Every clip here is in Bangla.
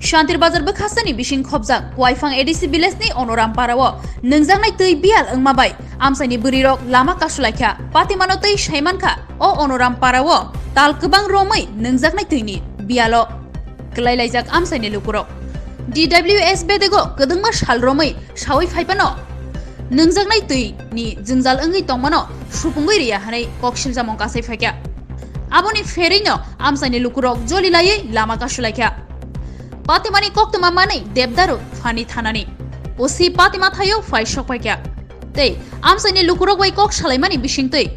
Shantir Bazar Bekasani Bishing Khobjak Waifang Edisi Bilesni Onoram Parawo Nungjangnai tui bial engmabai Amsaini Burirok Lama Kasulakha Patimano tui Shaimankha O Onoram Parawo Tal Kebang Romai Nungjaknai tuini bialo Kelailaijak Amsaini Lukurok DWS Bedego Kedengma Shalromai Shawi Faipano Nungjaknai tui ni Jungjal Engi Tongmano Shupungui Ria Hanai Kokshil Jamong Kasai Fakya Aboni Ferino Amsaini Lukurok Jolilai Lama Kasulakha Patimani Koktuma Mani Debdaru Fani Thanani Osi Patima Thayo Fai Shokpakya Tei Amsaini Lukurok Wai Kok Shalaimani Bishingtei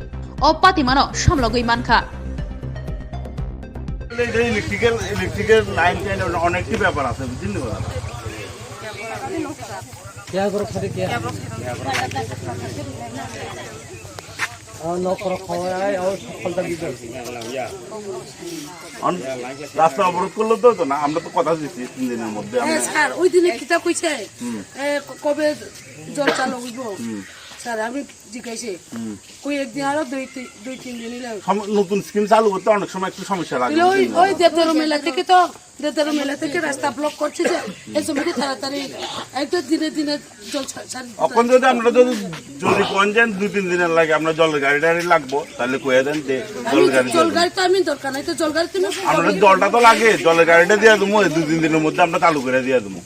O Patimano Shamlogui Manka Electrical line kind of অনেকটি ব্যাপার আছে বুঝছেন না क्या करो खरे क्या और नो करो खवाए और सफलता भी कर রাস্তা অবরোধ করলো তো না আমরা তো কথা দিচ্ছি 3 দিনের মধ্যে আমরা স্যার ওই দিনে কিতা কইছে কবে জল চালু হইব স্যার আমি জিজ্ঞাসি কই একদিন আরো দুই তিন দিন নিলে নতুন স্কিম চালু করতে অনেক সময় একটু সমস্যা লাগে ওই দেবদারু মেলা থেকে রাস্তা ব্লক করছে যে এই সময় তাড়াতাড়ি একটা দিনে জল ছাড় এখন যদি আমরা যদি কোনজন 2-3 দিনের লাগে আমরা জলের গাড়ি লাগবো তাহলে কইয়া দেন যে জল গাড়ি তো আমি দরকার নাই তো জল গাড়ি তুমি আমরা জলটা তো লাগে জলের গাড়িটা দিয়ে দেবো 2-3 দিনের মধ্যে আমরা চালু করে দিয়ে দেবো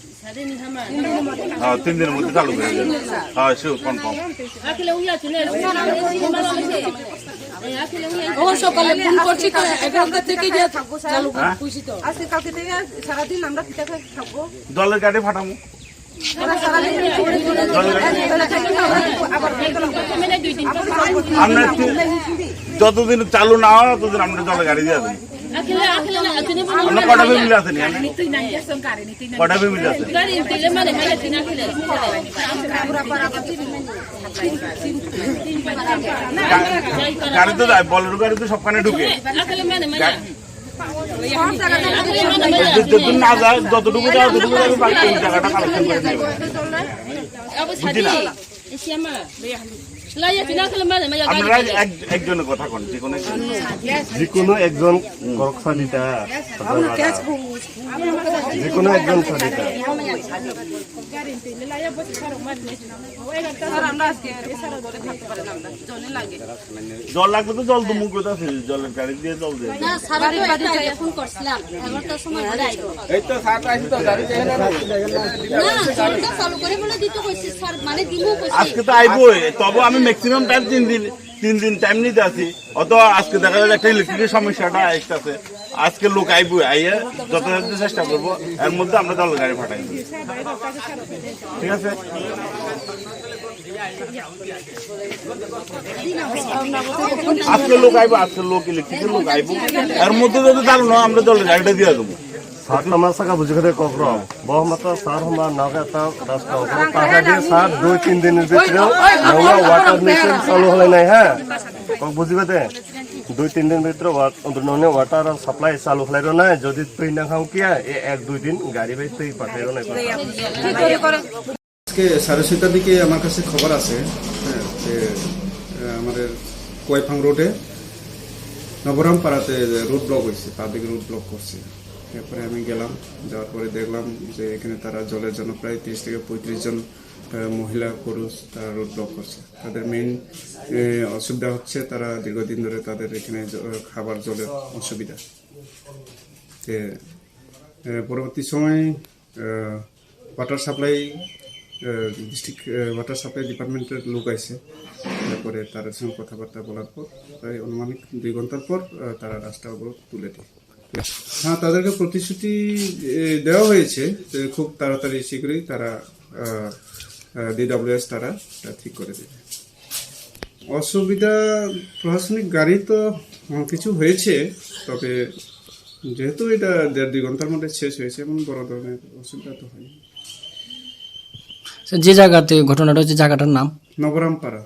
হ্যাঁ 3 দিনের মধ্যে চালু করে দিয়ে দেবো হ্যাঁ শিওর কনফার্ম ও সকালে ফোন করছি 11টা থেকে যে চালু কইছি তো আজকে কালকে থেকে সারা দিন আমরা কিটা থাকবো জলের গাড়ি ফাটামু আমরা যতদিন চালু না হয় ততদিন আমরা জলের গাড়ি দিয়ে দেবো আমরা কটা ফ্যামিলি আছে কটা ফ্যামিলি আছে গাড়ি তো যায় বলের গাড়ি তো সবখানে ঢুকে যতদিন না যায় যতটুকু যায় ততটুকু যাবে বাকি এই জায়গাটা কালেকশন করে দেবে বুঝলি না আমরা একজনের কথা কোন যে কোনো একজন করকসানিতা যে কোনো একজন সানিতা জল লাগবে তো জল তো মুখ আছে জলের গাড়ি দিয়ে জল দিয়ে না সারা বাড়ি যাই ফোন করছিলাম 11টার সময় আইবো এই তো সাত আইছি তো গাড়ি যায় না না জলটা চালু করে বলে দিতে কইছি স্যার মানে দিমু কইছি আজকে তো আইবো তবে আমি ম্যাক্সিমাম টাইম 3 দিন টাইম নিতে আছি অত আজকে দেখা যাবে একটা ইলেকট্রিকের সমস্যাটা আসতেছে আজকে লোক আইবো আইয়া যত চেষ্টা করবো এর মধ্যে আমরা জল গাড়ি পাঠাই ঠিক আছে আজকে লোক আইবো আজকে লোক ইলেকট্রিকের লোক আইবো এর মধ্যে যদি চালু না আমরা জল গাড়িটা দিয়ে দেবো सात नंबर सका बुझे करे कोकरो बहु मत सार हम नगा ता रास्ता ऊपर ताका दे सात 2-3 दिन भीतर नवा वाटर मिशन चालू होले नहीं है कोक बुझिबे दे 2-3 दिन भीतर नने वाटर सप्लाई चालू होले रो ना যদি তুই না খাও কিয়া এ 1-2 দিন গাড়ি ভাই তুই পাঠাইরো না আজকে 7:30টার দিকে আমার কাছে খবর আছে যে আমাদের কোয়াইফাং রোডে নবরাম পাড়াতে রোড ব্লক হইছে পাবলিক রোড ব্লক করছে এরপরে আমি গেলাম যাওয়ার পরে দেখলাম যে এখানে তারা জলের জন্য প্রায় 30 থেকে 35 জন মহিলা পুরুষ তারা রোড ব্লক করছে তাদের মেইন অসুবিধা হচ্ছে তারা দীর্ঘদিন ধরে তাদের এখানে খাবার জলের অসুবিধা পরবর্তী সময় water supply district water supply ডিপার্টমেন্টের লোক আছে তারপরে তাদের সঙ্গে কথাবার্তা বলার পর প্রায় অনুমানিক 2 ঘন্টার পর তারা রাস্তা অবরোধ তুলে দেয় হ্যাঁ তাদেরকে প্রতিশ্রুতি দেওয়া হয়েছে যে খুব তাড়াতাড়ি শীঘ্রই তারা DWS তারা ঠিক করে দেবে অসুবিধা প্রশাসনিক গাড়ি তো কিছু হয়েছে তবে যেহেতু এটা 1.5-2 ঘন্টার মধ্যে শেষ হয়েছে এমন বড় ধরনের অসুবিধা তো হয়নি যে জায়গাতে ঘটনাটা হচ্ছে জায়গাটার নাম নবরাম পাড়া